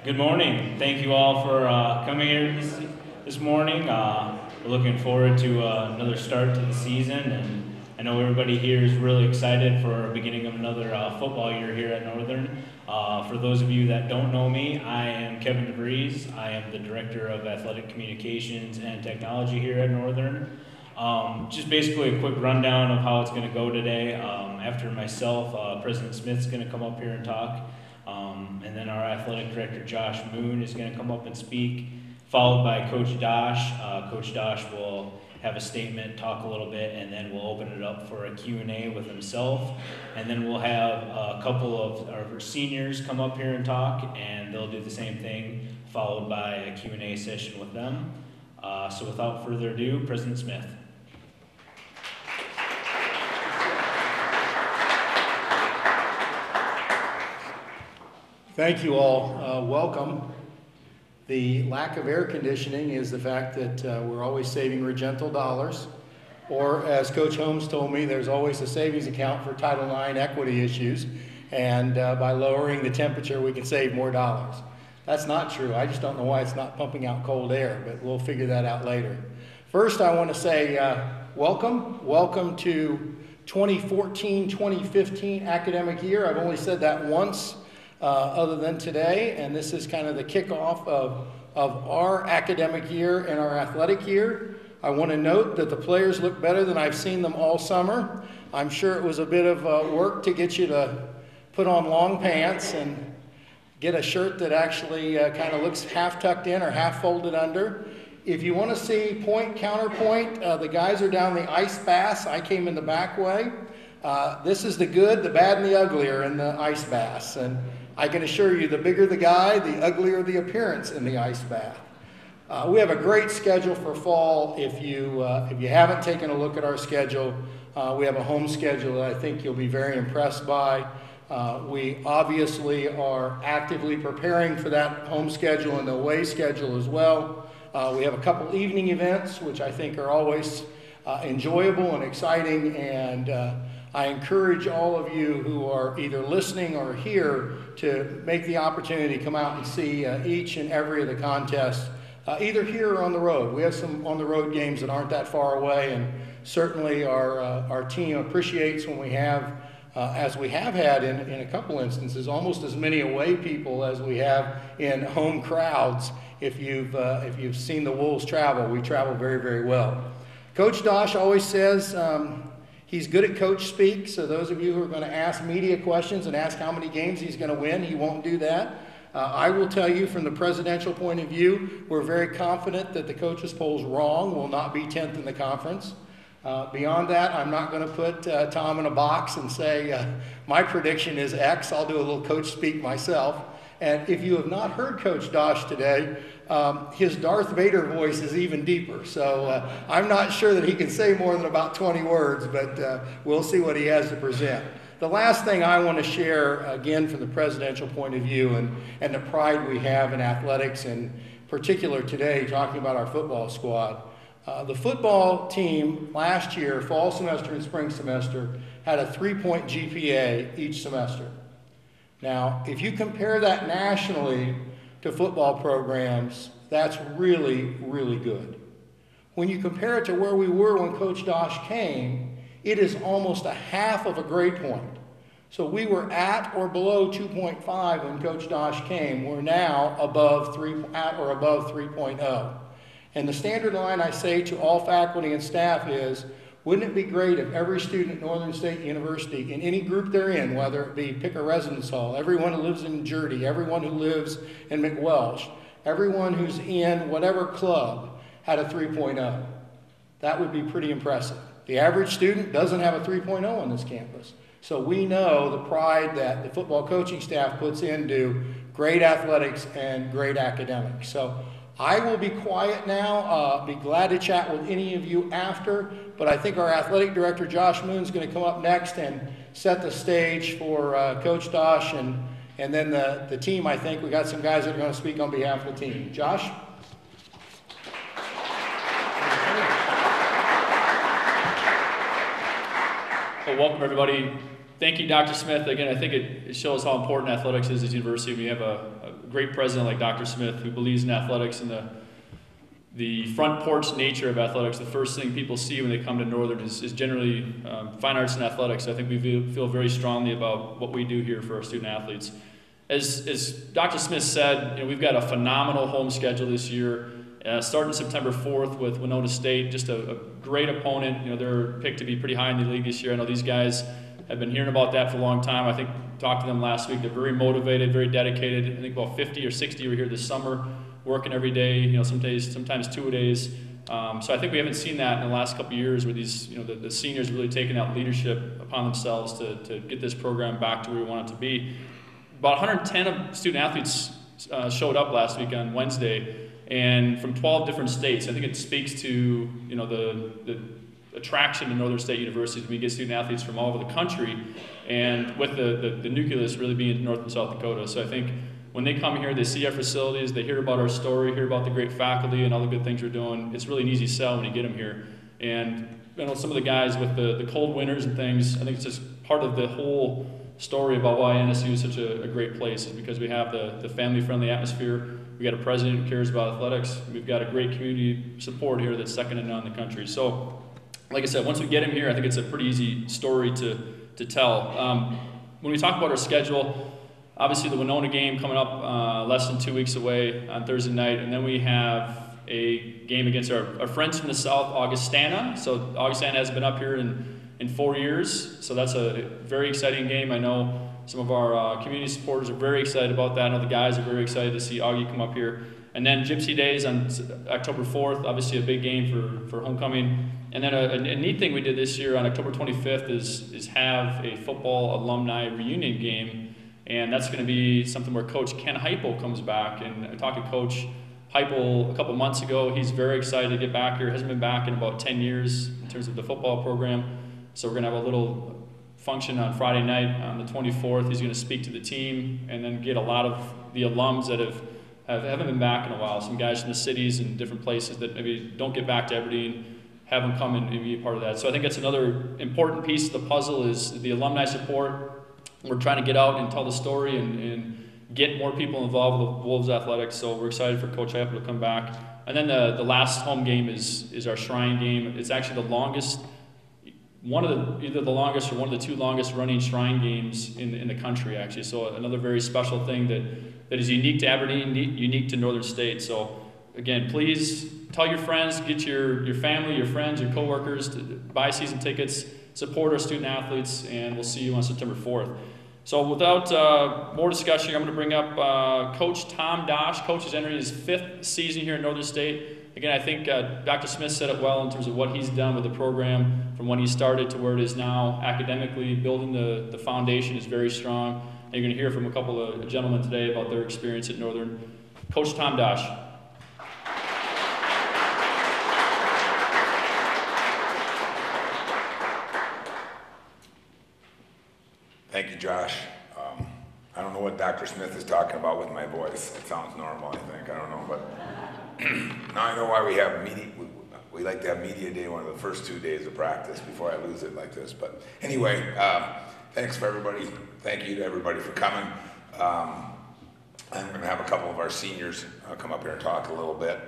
Good morning. Thank you all for coming here this morning. We're looking forward to another start to the season, and I know everybody here is really excited for the beginning of another football year here at Northern. For those of you that don't know me, I am Kevin DeVries. I am the Director of Athletic Communications and Technology here at Northern. Just basically a quick rundown of how it's going to go today. After myself, President Smith's going to come up here and talk. And then our athletic director, Josh Moon, is going to come up and speak, followed by Coach Dosh. Coach Dosh will have a statement, talk a little bit, and then we'll open it up for a Q&A with himself. And then we'll have a couple of our seniors come up here and talk, and they'll do the same thing, followed by a Q&A session with them. So without further ado, President Smith. Thank you all. Welcome. The lack of air conditioning is the fact that we're always saving Regental dollars, or as Coach Holmes told me, there's always a savings account for Title IX equity issues, and by lowering the temperature we can save more dollars. That's not true. I just don't know why it's not pumping out cold air, but we'll figure that out later. First, I want to say welcome. Welcome to 2014-2015 academic year. I've only said that once. Other than today, and this is kind of the kickoff of our academic year and our athletic year. I want to note that the players look better than I've seen them all summer. I'm sure it was a bit of work to get you to put on long pants and get a shirt that actually kind of looks half tucked in or half folded under. If you want to see point, counterpoint, the guys are down the ice bass. I came in the back way. This is the good, the bad, and the ugly are in the ice bass. And I can assure you, the bigger the guy, the uglier the appearance in the ice bath. We have a great schedule for fall. If you haven't taken a look at our schedule, we have a home schedule that I think you'll be very impressed by. We obviously are actively preparing for that home schedule and the away schedule as well. We have a couple evening events, which I think are always enjoyable and exciting, and I encourage all of you who are either listening or here to make the opportunity to come out and see each and every of the contests, either here or on the road. We have some on-the-road games that aren't that far away, and certainly our team appreciates when we have, as we have had in a couple instances, almost as many away people as we have in home crowds. If you've seen the Wolves travel, we travel very, very well. Coach Dosh always says, he's good at coach speak, so those of you who are going to ask media questions and ask how many games he's going to win, he won't do that. I will tell you from the presidential point of view, we're very confident that the coaches poll's wrong, will not be 10th in the conference. Beyond that, I'm not going to put Tom in a box and say, my prediction is X. I'll do a little coach speak myself. And if you have not heard Coach Dosh today, his Darth Vader voice is even deeper. So I'm not sure that he can say more than about 20 words, but we'll see what he has to present. The last thing I want to share, again, from the presidential point of view and the pride we have in athletics, in particular today, talking about our football squad. The football team last year, fall semester and spring semester, had a 3-point GPA each semester. Now, if you compare that nationally to football programs, that's really, really good. When you compare it to where we were when Coach Dosh came, it is almost a half of a grade point. So we were at or below 2.5 when Coach Dosh came. We're now at or above 3.0. And the standard line I say to all faculty and staff is, wouldn't it be great if every student at Northern State University, in any group they're in, whether it be pick a residence hall, everyone who lives in Jurdy, everyone who lives in McWelsh, everyone who's in whatever club had a 3.0? That would be pretty impressive. The average student doesn't have a 3.0 on this campus. So we know the pride that the football coaching staff puts into great athletics and great academics. So I will be quiet now, be glad to chat with any of you after, but I think our athletic director, Josh Moon, is going to come up next and set the stage for Coach Dosh, and then the team. I think we got some guys that are going to speak on behalf of the team. Josh? Well, welcome everybody. Thank you, Dr. Smith. Again, I think it shows how important athletics is at the university. We have a great president like Dr. Smith, who believes in athletics and the front porch nature of athletics. The first thing people see when they come to Northern is generally fine arts and athletics. I think we feel very strongly about what we do here for our student athletes. As Dr. Smith said, we've got a phenomenal home schedule this year. Starting September 4th with Winona State, just a great opponent. They're picked to be pretty high in the league this year. I know these guys have been hearing about that for a long time. I think talked to them last week. They're very motivated, very dedicated. I think about 50 or 60 were here this summer, working every day. Sometimes 2 days. So I think we haven't seen that in the last couple of years, where these, the seniors really taking that leadership upon themselves to get this program back to where we want it to be. About 110 of student athletes showed up last week on Wednesday, and from 12 different states. I think it speaks to the attraction to Northern State University. We get student athletes from all over the country, and with the nucleus really being North and South Dakota. So I think when they come here, they see our facilities, they hear about our story, hear about the great faculty and all the good things we're doing. It's really an easy sell when you get them here. And some of the guys with the cold winters and things, I think it's just part of the whole story about why NSU is such a great place, is because we have the family-friendly atmosphere. We got a president who cares about athletics. We've got a great community support here that's second to none in the country. So, like I said, once we get him here, I think it's a pretty easy story to tell. When we talk about our schedule, obviously the Winona game coming up less than 2 weeks away on Thursday night, and then we have a game against our friends from the South, Augustana. So Augustana has been up here in 4 years, so that's a very exciting game. I know some of our community supporters are very excited about that. I know the guys are very excited to see Augie come up here. And then Gypsy Days on October 4th, obviously a big game for homecoming. And then a neat thing we did this year on October 25th is have a football alumni reunion game. And that's going to be something where Coach Ken Heupel comes back. And I talked to Coach Heupel a couple months ago. He's very excited to get back here. Hasn't been back in about 10 years in terms of the football program. So we're going to have a little function on Friday night on the 24th. He's going to speak to the team and then get a lot of the alums that haven't been back in a while. Some guys from the cities and different places that maybe don't get back to Aberdeen, have them come and be a part of that. So I think that's another important piece of the puzzle is the alumni support. We're trying to get out and tell the story and get more people involved with Wolves athletics. So we're excited for Coach Heupel to come back. And then the last home game is our Shrine game. It's actually the longest, either the longest or one of the 2 longest running Shrine games in the country, actually. So another very special thing that is unique to Aberdeen, unique to Northern State. So again, please tell your friends, get your family, your friends, your coworkers to buy season tickets, support our student athletes, and we'll see you on September 4th. So without more discussion, I'm going to bring up Coach Tom Dosh. Coach is entering his 5th season here at Northern State. Again, I think Dr. Smith said it well in terms of what he's done with the program from when he started to where it is now. Academically, building the foundation is very strong. And you're going to hear from a couple of gentlemen today about their experience at Northern. Coach Tom Dosh. Thank you, Josh. I don't know what Dr. Smith is talking about with my voice. It sounds normal, I think. I don't know, but now I know why we have media. We like to have media day one of the first 2 days of practice before I lose it like this. But anyway, thanks for everybody. Thank you to everybody for coming. I'm going to have a couple of our seniors come up here and talk a little bit.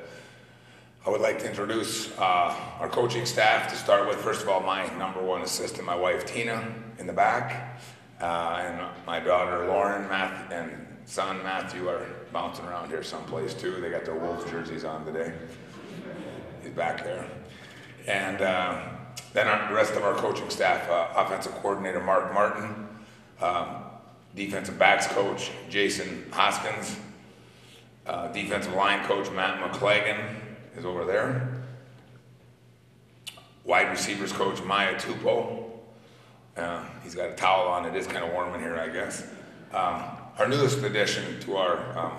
I would like to introduce our coaching staff to start with. First of all, my #1 assistant, my wife Tina, in the back. And my daughter Lauren and son Matthew are bouncing around here someplace too. They got their Wolves jerseys on today. He's back there. And then the rest of our coaching staff, offensive coordinator Mark Martin, defensive backs coach Jason Hoskins, defensive line coach Matt McClagan is over there, wide receivers coach Maya Tupou. He's got a towel on. It is kind of warm in here, I guess. Our newest addition to our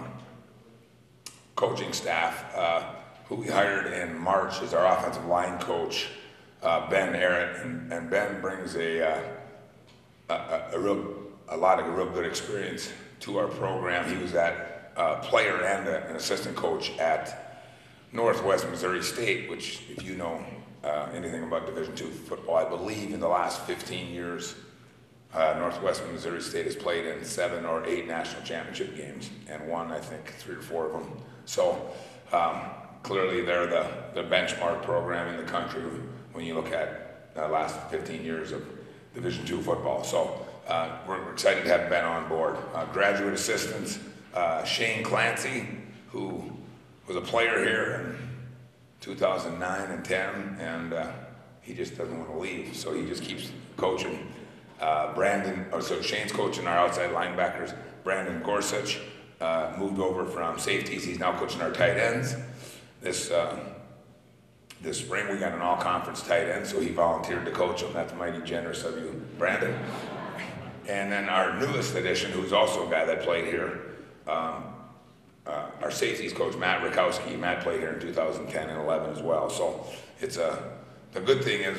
coaching staff, who we hired in March, is our offensive line coach, Ben Arrett. And Ben brings a lot of real good experience to our program. He was a player and an assistant coach at Northwest Missouri State, which, if you know anything about Division II football, I believe in the last 15 years Northwestern Missouri State has played in 7 or 8 national championship games and won, I think, 3 or 4 of them. So clearly they're the benchmark program in the country when you look at the last 15 years of Division II football. So we're excited to have Ben on board. Graduate assistants, Shane Clancy, who was a player here in 2009 and 10, and he just doesn't want to leave, so he just keeps coaching. So Shane's coaching our outside linebackers. Brandon Gorsuch moved over from safeties. He's now coaching our tight ends. This spring we got an all-conference tight end, so he volunteered to coach him. That's mighty generous of you, Brandon. And then our newest addition, who's also a guy that played here, our safeties coach, Matt Rakowski. Matt played here in 2010 and 11 as well. So it's the good thing is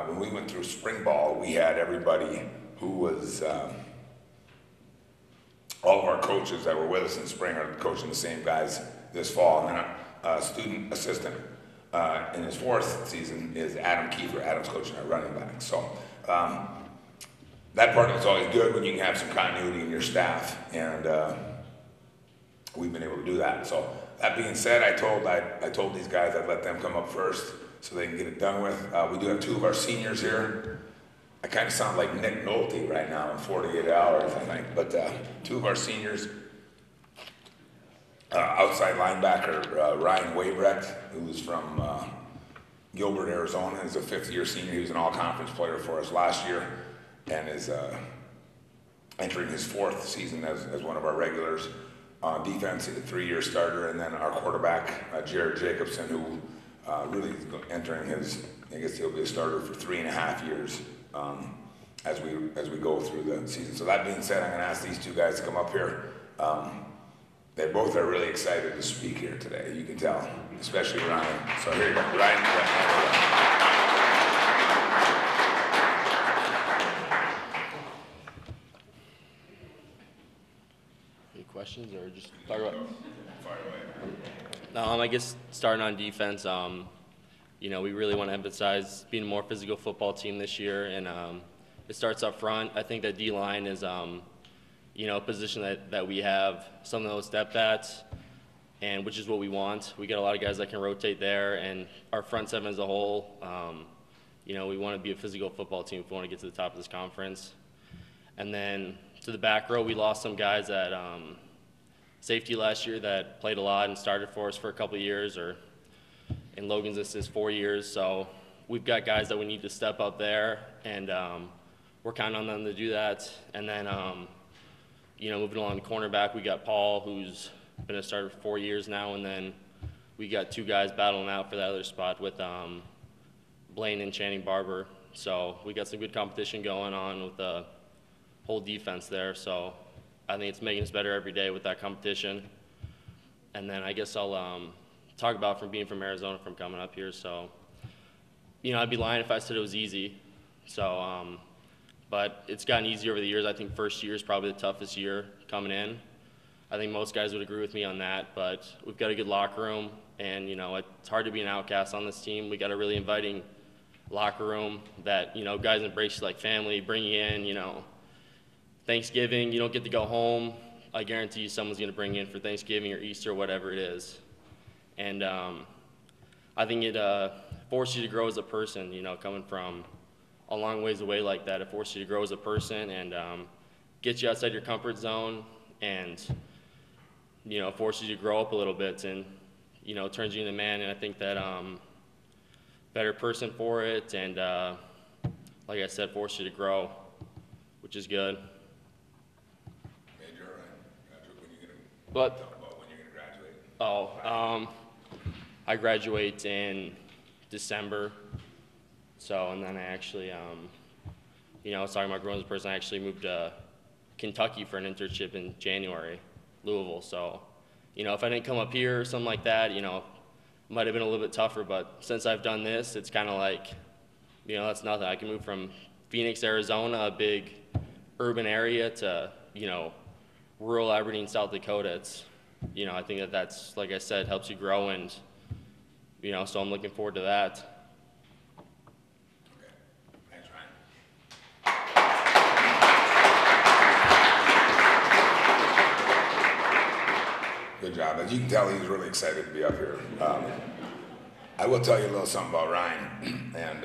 when we went through spring ball, we had everybody who was, all of our coaches that were with us in spring are coaching the same guys this fall. And then a student assistant in his 4th season is Adam Kiefer. Adam's coaching our running back. So that part of it's always good when you can have some continuity in your staff, and we've been able to do that. So that being said, I told these guys I'd let them come up first so they can get it done with. We do have 2 of our seniors here. I kind of sound like Nick Nolte right now in 48 Hours, I think. But 2 of our seniors, outside linebacker Ryan Waybrecht, who's from Gilbert, Arizona, is a 5th-year senior. He was an all-conference player for us last year and is entering his 4th season as one of our regulars. Defense, he's a 3-year starter, and then our quarterback, Jared Jacobson, who really is entering his, I guess he'll be a starter for 3.5 years as we go through the season. So that being said, I'm going to ask these 2 guys to come up here. They both are really excited to speak here today. You can tell, especially Ryan. So here you go, Ryan. Any questions or just talk about? Fire away. I guess starting on defense, we really want to emphasize being a more physical football team this year, and it starts up front. I think that D-line is, a position that we have some of those depth at, and which is what we want. We got a lot of guys that can rotate there, and our front 7 as a whole, we want to be a physical football team if we want to get to the top of this conference. And then to the back row, we lost some guys at safety last year that played a lot and started for us for a couple of years, and Logan's this is 4 years. So we've got guys that we need to step up there, and we're counting on them to do that. And then, moving along the cornerback, we got Paul, who's been a starter for 4 years now, and then we got 2 guys battling out for that other spot with Blaine and Channing Barber. So we got some good competition going on with the whole defense there. So I think it's making us better every day with that competition. And then I guess I'll talk about from being from Arizona, from coming up here. So, I'd be lying if I said it was easy. So, but it's gotten easier over the years. I think first year is probably the toughest year coming in. I think most guys would agree with me on that, but we've got a good locker room, and, it's hard to be an outcast on this team. We got a really inviting locker room that, guys embrace you like family, bring you in, Thanksgiving, you don't get to go home. I guarantee you someone's going to bring you in for Thanksgiving or Easter, whatever it is. And I think it forces you to grow as a person, coming from a long ways away like that. It forces you to grow as a person and gets you outside your comfort zone, and, forces you to grow up a little bit, and, turns you into a man. And I think that better person for it, and like I said, forces you to grow, which is good. But Talk about when you're going to graduate. I graduate in December. So, and then I actually, I was talking about growing as a person. I actually moved to Kentucky for an internship in January, Louisville. So, if I didn't come up here or something like that, it might have been a little bit tougher. But since I've done this, it's kind of like, that's nothing. I can move from Phoenix, Arizona, a big urban area, to, rural Aberdeen, South Dakota. It's, I think that's, like I said, helps you grow, and, so I'm looking forward to that. Okay. Thanks, Ryan. job. As you can tell, he's really excited to be up here. I will tell you a little something about Ryan. And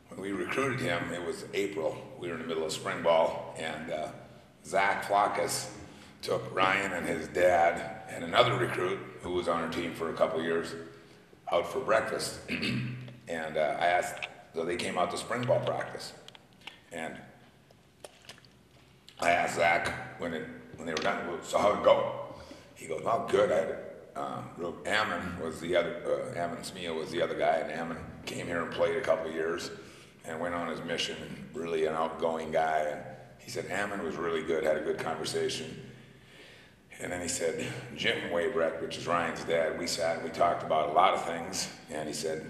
when we recruited him, it was April. We were in the middle of spring ball, and Zach Flackus took Ryan and his dad and another recruit who was on our team for a couple of years out for breakfast. And I asked, so they came out to spring ball practice. And I asked Zach when they were done, so how'd it go? He goes, oh, good. Ammon was the other, Ammon Smia was the other guy, and Ammon came here and played a couple of years and went on his mission, really an outgoing guy. And he said Ammon was really good, had a good conversation. And then he said, Jim Waybrecht, which is Ryan's dad, we sat and we talked about a lot of things, and he said,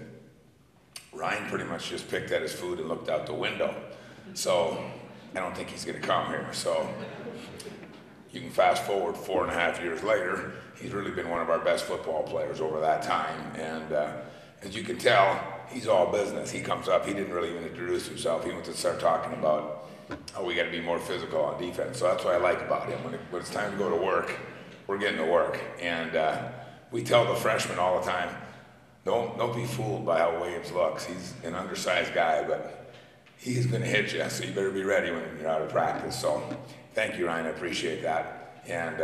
Ryan pretty much just picked at his food and looked out the window. So I don't think he's gonna come here. So you can fast forward 4.5 years later, he's really been one of our best football players over that time. And as you can tell, he's all business. He comes up, he didn't really even introduce himself. He went to start talking about, oh, we got to be more physical on defense. So that's what I like about him. When it's time to go to work, we're getting to work. And we tell the freshmen all the time, don't be fooled by how Williams looks. He's an undersized guy, but he's going to hit you. So you better be ready when you're out of practice. So thank you, Ryan. I appreciate that. And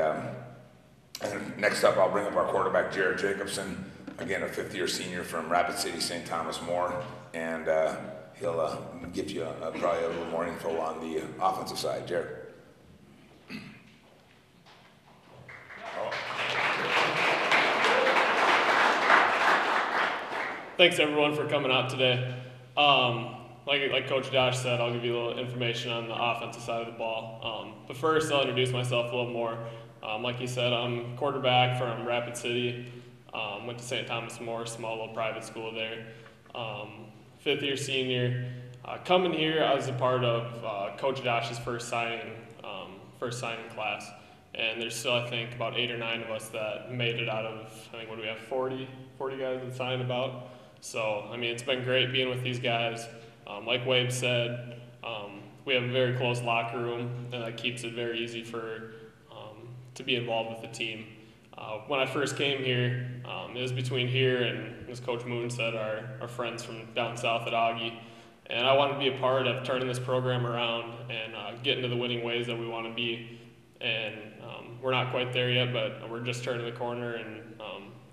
next up, I'll bring up our quarterback, Jared Jacobson. Again, a fifth-year senior from Rapid City, St. Thomas More. And he'll give you probably a little more info on the offensive side. Jared. Thanks everyone for coming out today. Like Coach Josh said, I'll give you a little information on the offensive side of the ball. But first, I'll introduce myself a little more. Like he said, I'm quarterback from Rapid City. Went to St. Thomas More, small little private school there. Fifth-year senior. Coming here, I was a part of Coach Josh's first signing class. And there's still, I think, about 8 or 9 of us that made it out of, I think, what do we have, 40 guys that signed about. So, I mean, it's been great being with these guys. Like Wabe said, we have a very close locker room, and that keeps it very easy to be involved with the team. When I first came here, it was between here and, as Coach Moon said, our friends from down south at Augie. And I wanted to be a part of turning this program around and getting to the winning ways that we want to be. And we're not quite there yet, but we're just turning the corner, and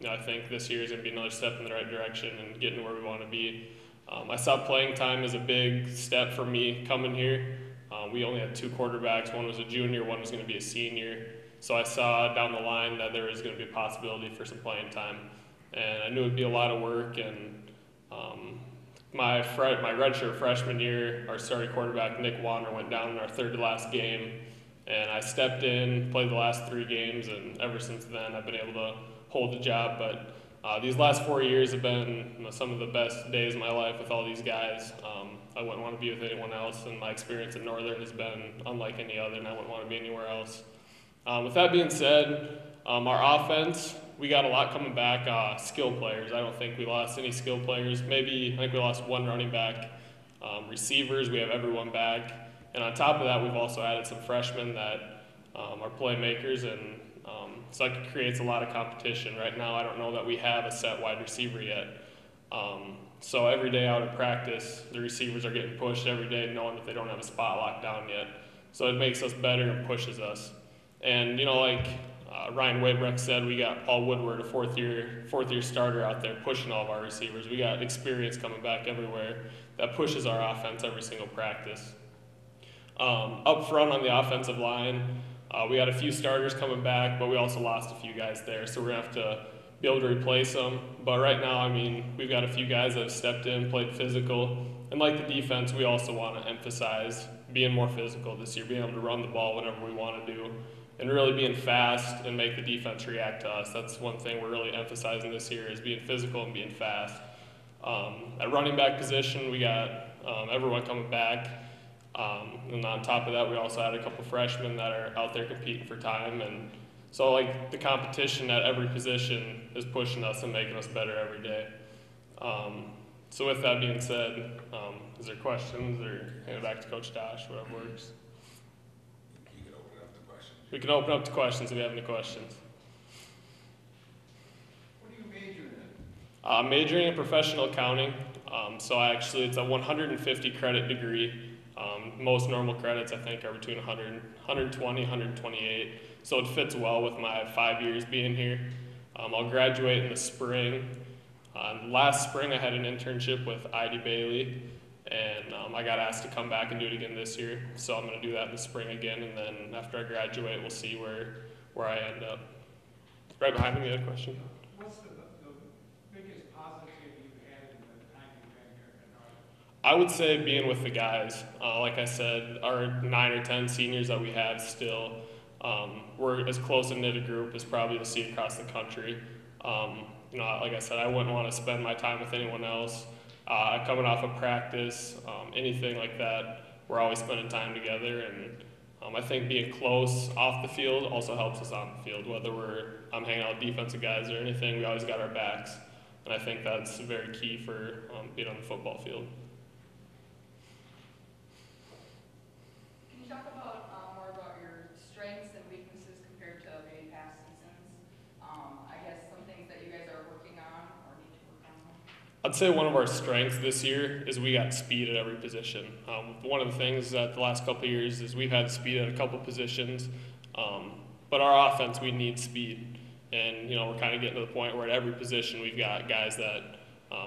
I think this year is going to be another step in the right direction and getting to where we want to be. I saw playing time as a big step for me coming here. We only had 2 quarterbacks. One was a junior, one was going to be a senior. So I saw down the line that there was going to be a possibility for some playing time. And I knew it would be a lot of work. And my redshirt freshman year, our starting quarterback, Nick Warner, went down in our 3rd to last game. And I stepped in, played the last 3 games, and ever since then I've been able to hold the job. But these last 4 years have been some of the best days of my life with all these guys. I wouldn't want to be with anyone else, and my experience at Northern has been unlike any other, and I wouldn't want to be anywhere else. With that being said, our offense, we got a lot coming back, skill players. I don't think we lost any skill players. I think we lost 1 running back. Receivers, we have everyone back. And on top of that, we've also added some freshmen that are playmakers, and so that creates a lot of competition. Right now, I don't know that we have a set wide receiver yet. So every day out of practice, the receivers are getting pushed every day, knowing that they don't have a spot locked down yet. So it makes us better and pushes us. And like Ryan Waybrecht said, we got Paul Woodward, a fourth year starter out there pushing all of our receivers. We got experience coming back everywhere that pushes our offense every single practice. Up front on the offensive line, we had a few starters coming back, but we also lost a few guys there, so we're going to have to be able to replace them. But right now, I mean, we've got a few guys that have stepped in, played physical, and like the defense, we also want to emphasize being more physical this year, being able to run the ball whenever we want to do, and really being fast and make the defense react to us. That's one thing we're really emphasizing this year, is being physical and being fast. At running back position, we got everyone coming back. And on top of that, we also had a couple freshmen that are out there competing for time. And so, like, the competition at every position is pushing us and making us better every day. So with that being said, is there questions, or hand it back to Coach Josh, whatever works? You can open it up to questions. We can open up to questions if you have any questions. Majoring in professional accounting. So it's a 150 credit degree. Most normal credits I think are between 100, 120, 128. So it fits well with my 5 years being here. I'll graduate in the spring. Last spring I had an internship with ID Bailey, and I got asked to come back and do it again this year. So I'm going to do that in the spring again, and then after I graduate we'll see where I end up. Right behind me, you had a question? What's the biggest positive you've had in the time you've been here at Northern? I would say being with the guys. Like I said, our 9 or 10 seniors that we have still, we're as close a knit a group as probably to see across the country. Like I said, I wouldn't want to spend my time with anyone else. Coming off of practice, anything like that, we're always spending time together, and I think being close off the field also helps us on the field. Whether I'm hanging out with defensive guys or anything, we always got our backs, and I think that's very key for being on the football field. Can you talk about more about your strengths and weaknesses compared to maybe past seasons? I guess some things that you guys are working on or need to work on. I'd say one of our strengths this year is we got speed at every position. One of the things that the last couple of years is we've had speed at a couple of positions, but our offense, we need speed. And, we're kind of getting to the point where at every position we've got guys that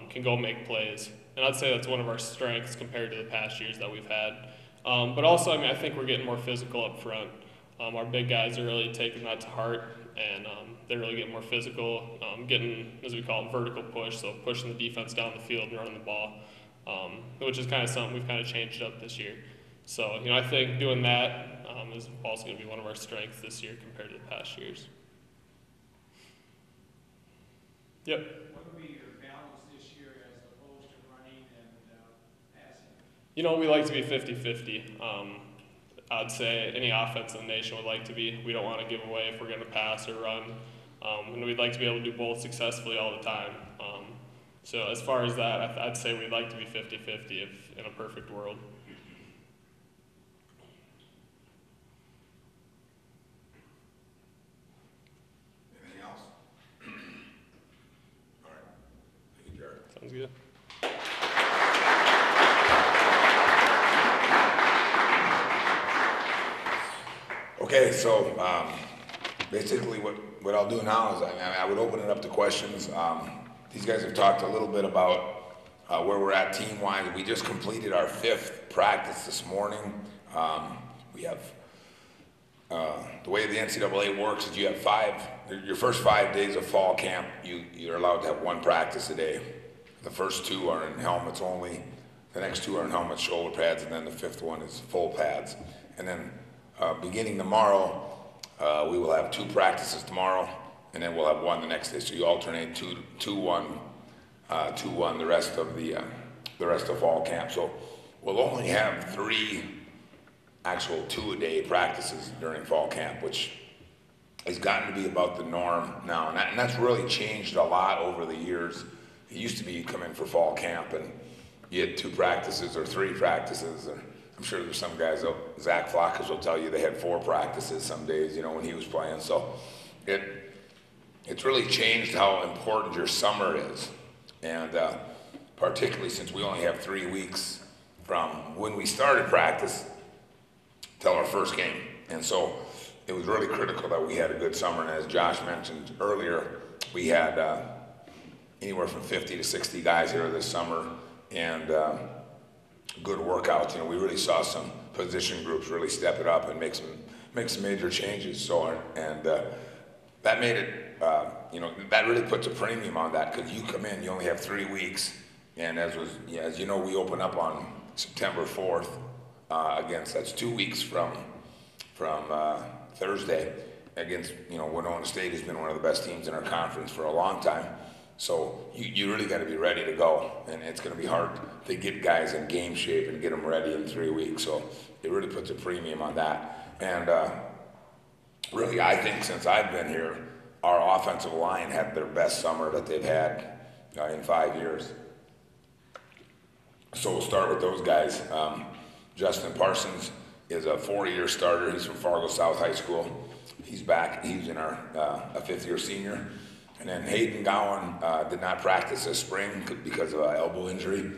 can go make plays. And I'd say that's one of our strengths compared to the past years that we've had. But also, I think we're getting more physical up front. Our big guys are really taking that to heart, and they're really getting more physical, getting, as we call it, vertical push, so pushing the defense down the field and running the ball, which is kind of something we've kind of changed up this year. So, I think doing that is also going to be one of our strengths this year compared to the past years. Yep. What would be your balance this year as opposed to running and passing? We like to be 50-50. I'd say any offense in the nation would like to be. We don't want to give away if we're going to pass or run. And we'd like to be able to do both successfully all the time. So as far as that, I'd say we'd like to be 50-50 if in a perfect world. Anything else? All right. Thank you, Jared. Sounds good. Okay, so basically what I'll do now is I would open it up to questions. These guys have talked a little bit about where we're at team-wise. We just completed our 5th practice this morning. We have, the way the NCAA works is you have your first 5 days of fall camp, you're allowed to have 1 practice a day. The first 2 are in helmets only, the next 2 are in helmets, shoulder pads, and then the 5th one is full pads. And then beginning tomorrow, we will have 2 practices tomorrow, and then we'll have 1 the next day. So you alternate 2-1 the rest of fall camp. So we'll only have 3 actual 2-a-day practices during fall camp, which has gotten to be about the norm now, and that's really changed a lot over the years. It used to be you come in for fall camp and you had 2 practices or 3 practices. I'm sure there's some guys, Zach Flackus will tell you they had 4 practices some days, when he was playing. So it's really changed how important your summer is. And particularly since we only have 3 weeks from when we started practice till our first game. And so it was really critical that we had a good summer. And as Josh mentioned earlier, we had anywhere from 50 to 60 guys here this summer. And good workouts. We really saw some position groups really step it up and make some major changes. So that made it, that really puts a premium on that, because you come in, you only have 3 weeks, and as we open up on September 4th that's 2 weeks from Thursday against Winona State has been one of the best teams in our conference for a long time. So you really got to be ready to go, and it's going to be hard to get guys in game shape and get them ready in 3 weeks. So it really puts a premium on that. And really, I think since I've been here, our offensive line had their best summer that they've had in 5 years. So we'll start with those guys. Justin Parsons is a 4-year starter. He's from Fargo South High School. He's back. He's in a 5th-year senior. And then Hayden Gowan did not practice this spring because of an elbow injury.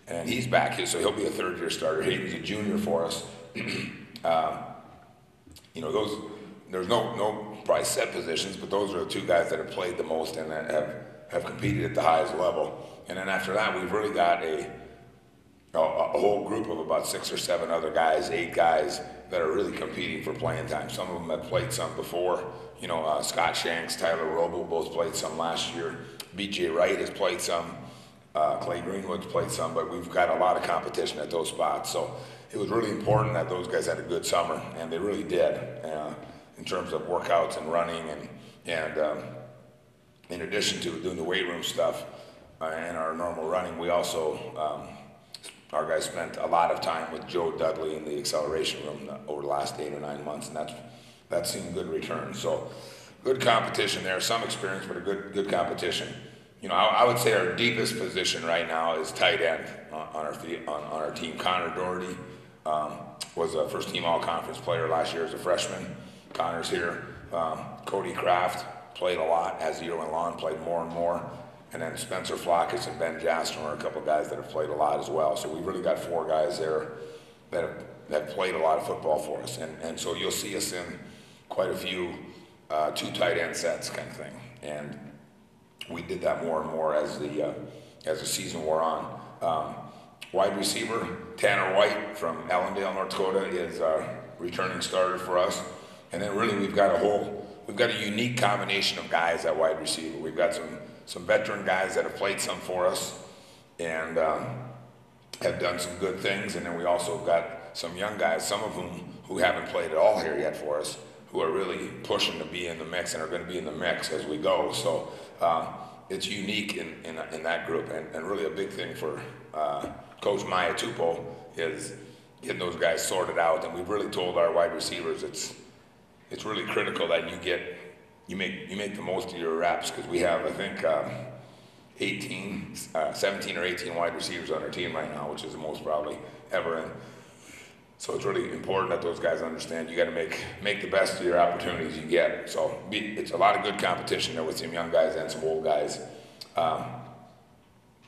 And he's back here, so he'll be a third-year starter. Hayden's a junior for us. You know, there's no probably set positions, but those are the two guys that have played the most and that have competed at the highest level. And then after that, we've really got a whole group of about 6 or 7 other guys, 8 guys that are really competing for playing time. Some of them have played some before. You know, Scott Shanks, Tyler Robo both played some last year. B.J. Wright has played some. Clay Greenwood's played some, but we've got a lot of competition at those spots. So it was really important that those guys had a good summer, and they really did in terms of workouts and running. And in addition to doing the weight room stuff and our normal running, we also, our guys spent a lot of time with Joe Dudley in the acceleration room over the last 8 or 9 months, and that's seen good returns. So good competition there, some experience, but a good competition. You know, I would say our deepest position right now is tight end on our team. Connor Doherty was a first-team all-conference player last year as a freshman. Connor's here. Cody Kraft played a lot as the year went on, played more and more. And then Spencer Flockus and Ben Jaston are a couple of guys that have played a lot as well. So we've really got 4 guys there that have played a lot of football for us. And so you'll see us in quite a few 2 tight end sets kind of thing. And we did that more and more as the season wore on. Wide receiver Tanner White from Allendale, North Dakota, is a returning starter for us. And then really we've got a unique combination of guys at wide receiver. We've got some veteran guys that have played some for us and have done some good things. And then we also got some young guys, some of who haven't played at all here yet for us, who are really pushing to be in the mix and are going to be in the mix as we go. So it's unique in that group, and really a big thing for Coach Maya Tupou is getting those guys sorted out. And we've really told our wide receivers it's really critical that you make the most of your reps, because we have, I think, 17 or 18 wide receivers on our team right now, which is the most probably ever. And so it's really important that those guys understand you got to make the best of your opportunities you get. So it's a lot of good competition there with some young guys and some old guys.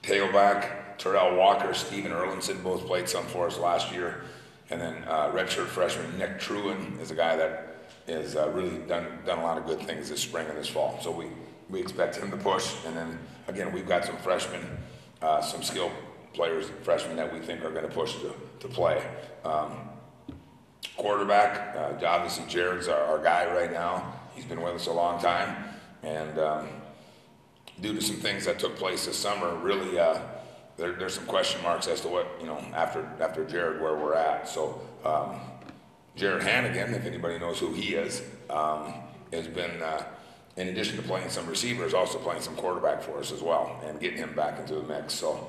Tailback, Terrell Walker, Steven Erlinson both played some for us last year. And then redshirt freshman Nick Truen is a guy that has really done a lot of good things this spring and this fall. So we expect him to push. And then again, we've got some freshmen, some skilled players, freshmen that we think are going to push to play. Quarterback, obviously Jared's our guy right now. He's been with us a long time, and due to some things that took place this summer, really there's some question marks as to what, after Jared, where we're at. So Jared Hannigan, if anybody knows who he is, has been, in addition to playing some receivers, also playing some quarterback for us as well, and getting him back into the mix. So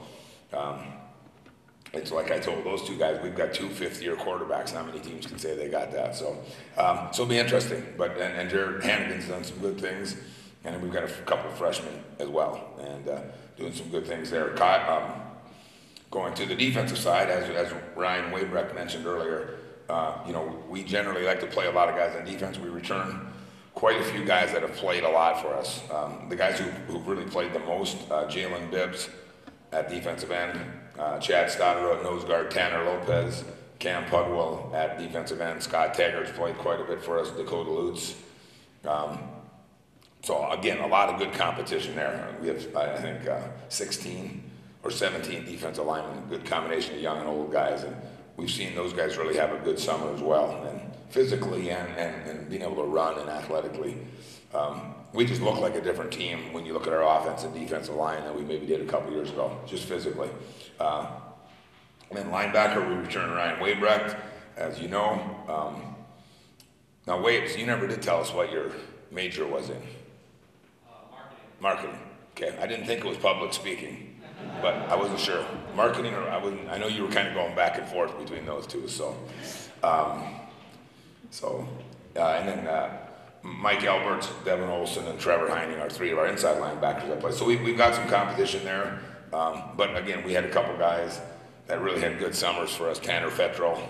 it's like I told those 2 guys, we've got 2 fifth-year quarterbacks. How many teams can say they got that? So it'll be interesting. But and Jared Hannigan's done some good things, and then we've got a couple of freshmen as well, and doing some good things there. Going to the defensive side, as Ryan Wabrecht mentioned earlier, we generally like to play a lot of guys on defense. We return quite a few guys that have played a lot for us. The guys who've really played the most, Jalen Bibbs at defensive end, Chad Stoddard at nose guard, Tanner Lopez, Cam Pudwell at defensive end, Scott Taggart's played quite a bit for us, Dakota Lutz. So again, a lot of good competition there. We have, I think, 16 or 17 defensive linemen, a good combination of young and old guys. And we've seen those guys really have a good summer as well, and physically and being able to run and athletically. We just look like a different team when you look at our offense and defensive line than we maybe did a couple years ago, just physically. And then linebacker, we return Ryan Wabrecht, as you know. Now, Wabes, you never did tell us what your major was in. Marketing. Okay, I didn't think it was public speaking, but I wasn't sure. Marketing, or I know you were kind of going back and forth between those two. So, and then Mike Alberts, Devin Olson, and Trevor Heining are 3 of our inside linebackers that play. So we've got some competition there. But again, we had a couple guys that really had good summers for us. Tanner Fettrell.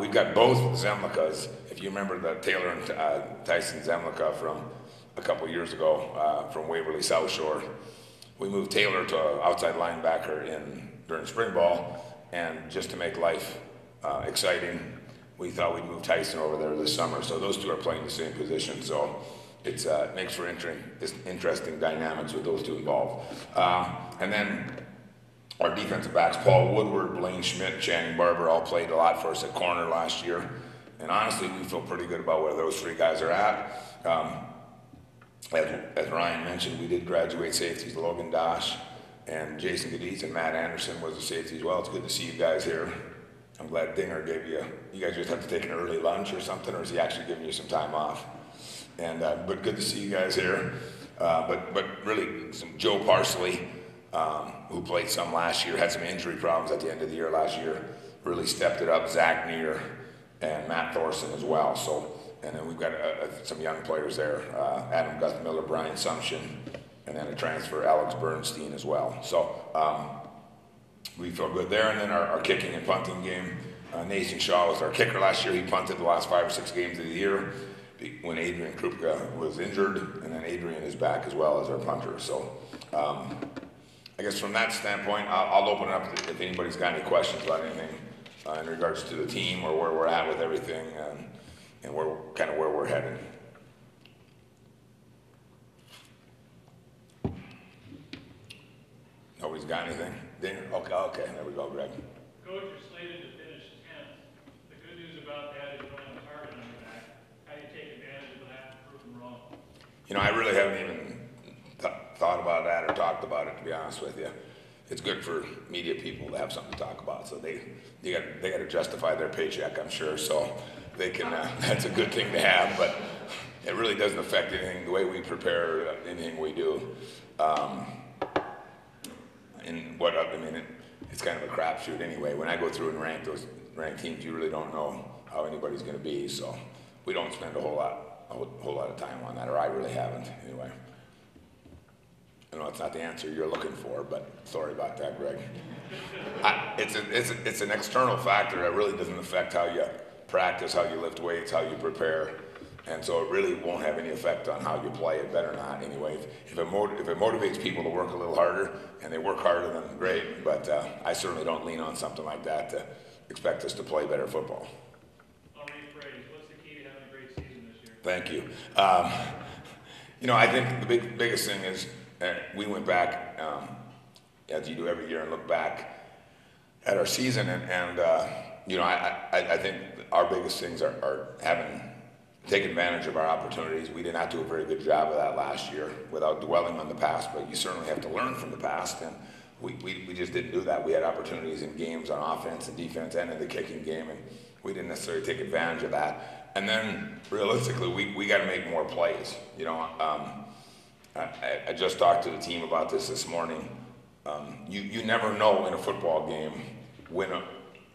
We've got both Zemlicas. If you remember the Taylor and Tyson Zemlica from a couple years ago from Waverly South Shore. We moved Taylor to outside linebacker during spring ball, and just to make life exciting, we thought we'd move Tyson over there this summer. So those two are playing the same position. So it makes for interesting dynamics with those two involved. And then our defensive backs, Paul Woodward, Blaine Schmidt, Channing Barber, all played a lot for us at corner last year. And honestly, we feel pretty good about where those three guys are at. As Ryan mentioned, we did graduate safeties, Logan Dosh and Jason Gaditz, and Matt Anderson was a safety as well. It's good to see you guys here. I'm glad Dinger gave you guys just have to take an early lunch or something, or is he actually giving you some time off? And but good to see you guys here. But really, Joe Parsley, who played some last year, had some injury problems at the end of the year last year, really stepped it up. Zach Neer and Matt Thorson as well. So, and then we've got some young players there, Adam Guthmiller, Brian Sumption, and then a transfer, Alex Bernstein as well. So we feel good there. And then our kicking and punting game, Nathan Shaw was our kicker last year. He punted the last 5 or 6 games of the year when Adrian Krupka was injured, and then Adrian is back as well as our punter. So I guess from that standpoint, I'll open it up if anybody's got any questions about anything in regards to the team or where we're at with everything, and where we're headed. Nobody's got anything? Dinger? Okay, there we go, Greg. Coach, you're slated to finish 10th. The good news about that is you don't have a target on your back. How do you take advantage of that and prove them wrong? You know, I really haven't even thought about that or talked about it, to be honest with you. It's good for media people to have something to talk about, so they got to justify their paycheck, I'm sure, so they can. That's a good thing to have, but it really doesn't affect anything the way we prepare anything we do. It's kind of a crapshoot anyway. When I go through and rank those ranked teams, you really don't know how anybody's going to be, so we don't spend a whole lot of time on that, or I really haven't anyway. I know it's not the answer you're looking for, but sorry about that, Greg. It's an external factor that really doesn't affect how you practice, how you lift weights, how you prepare, and so it really won't have any effect on how you play. It better not anyway. If it motivates people to work a little harder, and they work harder, then great, but I certainly don't lean on something like that to expect us to play better football. I'll rephrase. What's the key to having a great season this year? Thank you. I think the biggest thing is we went back, as you do every year, and look back at our season, and I think our biggest things are taking advantage of our opportunities. We did not do a very good job of that last year without dwelling on the past, but you certainly have to learn from the past, and we just didn't do that. We had opportunities in games on offense and defense and in the kicking game, and we didn't necessarily take advantage of that. And then realistically, we got to make more plays. I just talked to the team about this morning. You never know in a football game when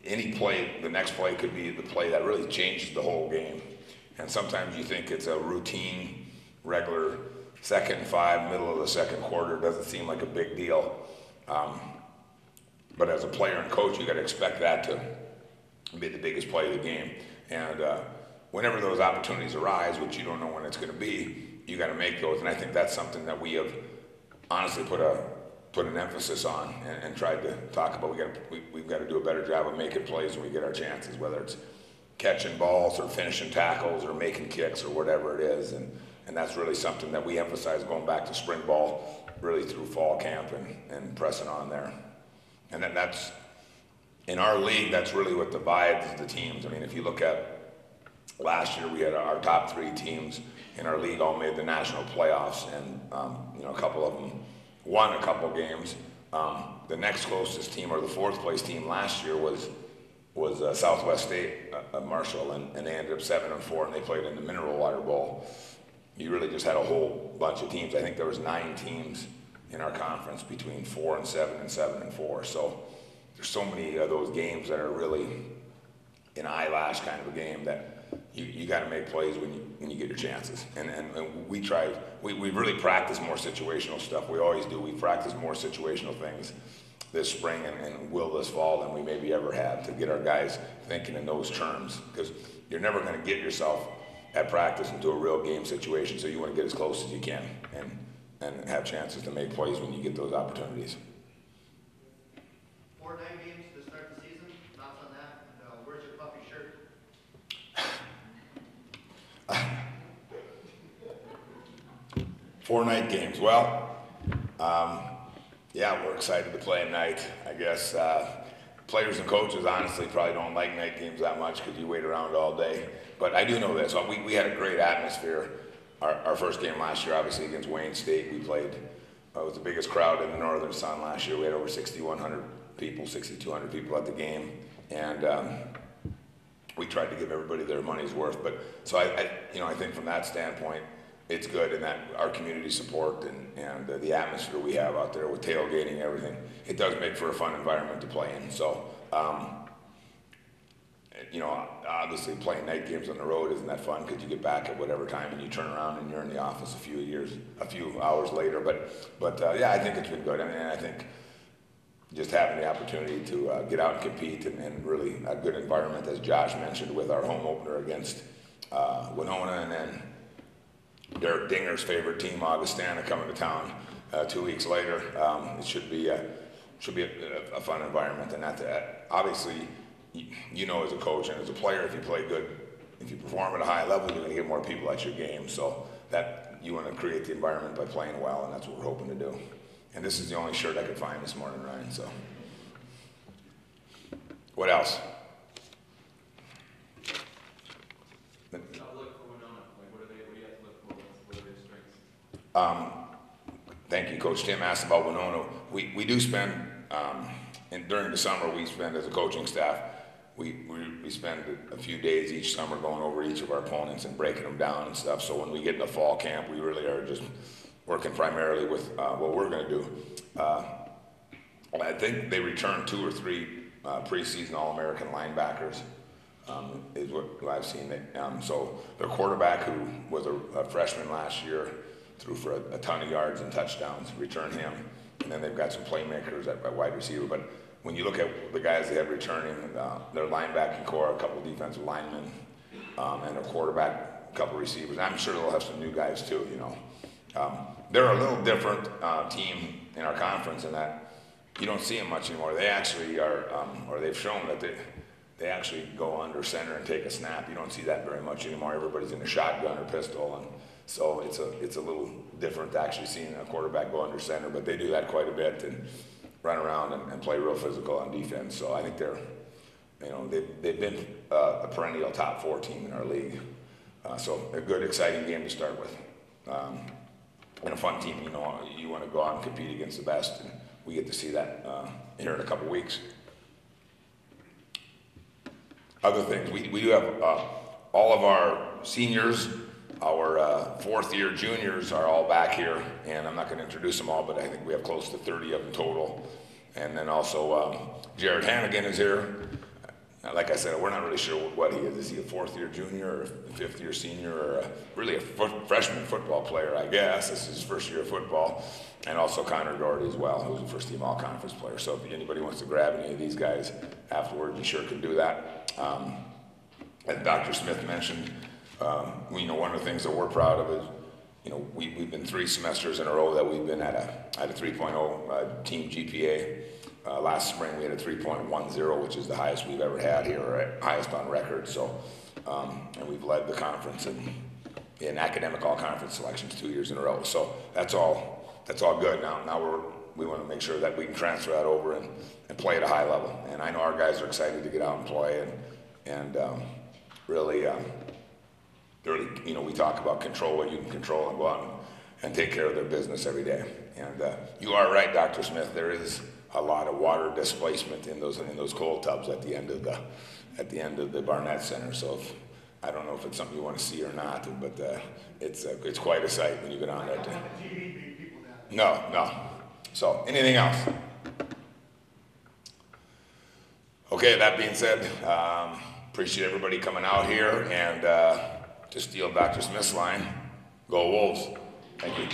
any play, the next play could be the play that really changes the whole game. And sometimes you think it's a routine, regular 2nd and 5, middle of the second quarter. It doesn't seem like a big deal. But as a player and coach, you got to expect that to be the biggest play of the game. And whenever those opportunities arise, which you don't know when it's going to be, you got to make those. And I think that's something that we have honestly put an emphasis on and tried to talk about. We've got to do a better job of making plays when we get our chances, whether it's catching balls or finishing tackles or making kicks or whatever it is. And that's really something that we emphasize going back to spring ball, really through fall camp and pressing on there. And then that's, in our league, that's really what divides the teams. I mean, if you look at last year, we had our top 3 teams in our league all made the national playoffs, and a couple of them won a couple games. The next closest team, or the 4th place team last year, was Southwest State of Marshall, and they ended up 7-4, and they played in the Mineral Water Bowl. You really just had a whole bunch of teams. I think there was 9 teams in our conference between 4-7 and 7-4. So there's so many of those games that are really an eyelash kind of a game that you got to make plays when you get your chances. And we really practice more situational stuff. We always do. We practice more situational things this spring and will this fall than we maybe ever have, to get our guys thinking in those terms, because you're never going to get yourself at practice into a real game situation. So you want to get as close as you can and have chances to make plays when you get those opportunities. 4 night games to start the season. Thoughts on that? And where's your puffy shirt? 4 night games. Well, yeah, we're excited to play at night. I guess players and coaches honestly probably don't like night games that much because you wait around all day. But I do know this. We had a great atmosphere. Our first game last year, obviously against Wayne State, we played. It was the biggest crowd in the Northern Sun last year. We had over 6,100 people, 6,200 people at the game, and we tried to give everybody their money's worth. But so I think from that standpoint, it's good, and that our community support and the atmosphere we have out there with tailgating and everything, it does make for a fun environment to play in. So, obviously playing night games on the road isn't that fun because you get back at whatever time and you turn around and you're in the office a few hours later. But yeah, I think it's been good. I mean, I think just having the opportunity to get out and compete and really a good environment, as Josh mentioned, with our home opener against Winona, and then Derek Dinger's favorite team, Augustana, coming to town 2 weeks later. It should be a fun environment, and that obviously, you know, as a coach and as a player, if you play good, if you perform at a high level, you're going to get more people at your game. So that you want to create the environment by playing well, and that's what we're hoping to do. And this is the only shirt I could find this morning, Ryan. So what else? Thank you, Coach. Tim asked about Winona. We do spend, during the summer, we spend as a coaching staff, we spend a few days each summer going over each of our opponents and breaking them down and stuff. So when we get in the fall camp, we really are just working primarily with what we're going to do. I think they returned 2 or 3 preseason All-American linebackers, is what I've seen. So their quarterback, who was a freshman last year, threw for a ton of yards and touchdowns, returned him. And then they've got some playmakers at wide receiver. But when you look at the guys they have returning, their linebacking core, a couple defensive linemen, and a quarterback, a couple receivers. I'm sure they'll have some new guys too, you know. They're a little different team in our conference in that you don't see them much anymore. They actually are, or they've shown that they actually go under center and take a snap. You don't see that very much anymore. Everybody's in a shotgun or pistol, and so it's a little different actually seeing a quarterback go under center, but they do that quite a bit and run around and play real physical on defense. So I think they've been a perennial top 4 team in our league. So a good, exciting game to start with. And a fun team, you know, you want to go out and compete against the best, and we get to see that here in a couple weeks. Other things, we do have all of our seniors, our 4th-year juniors are all back here, and I'm not going to introduce them all, but I think we have close to 30 of them total. And then also Jared Hannigan is here. Like I said, we're not really sure what he is. Is he a 4th-year junior or a 5th-year senior or really a freshman football player, I guess. This is his first year of football. And also Connor Doherty as well, who's a first-team all-conference player. So if anybody wants to grab any of these guys afterward, you sure can do that. As Dr. Smith mentioned, one of the things that we're proud of is, you know, we've been 3 semesters in a row that we've been at a 3.0 team GPA. Last spring we had a 3.10, which is the highest we've ever had here, or highest on record. So, and we've led the conference in academic all-conference selections 2 years in a row. So that's all good. Now we want to make sure that we can transfer that over and play at a high level. And I know our guys are excited to get out and play and really, you know, we talk about control what you can control and go out and take care of their business every day. And you are right, Dr. Smith. There is a lot of water displacement in those cold tubs at the end of the Barnett Center. So I don't know if it's something you want to see or not, but it's quite a sight when you get on there. No. So anything else? Okay. That being said, appreciate everybody coming out here, and to steal Dr. Smith's line, go Wolves. Thank you.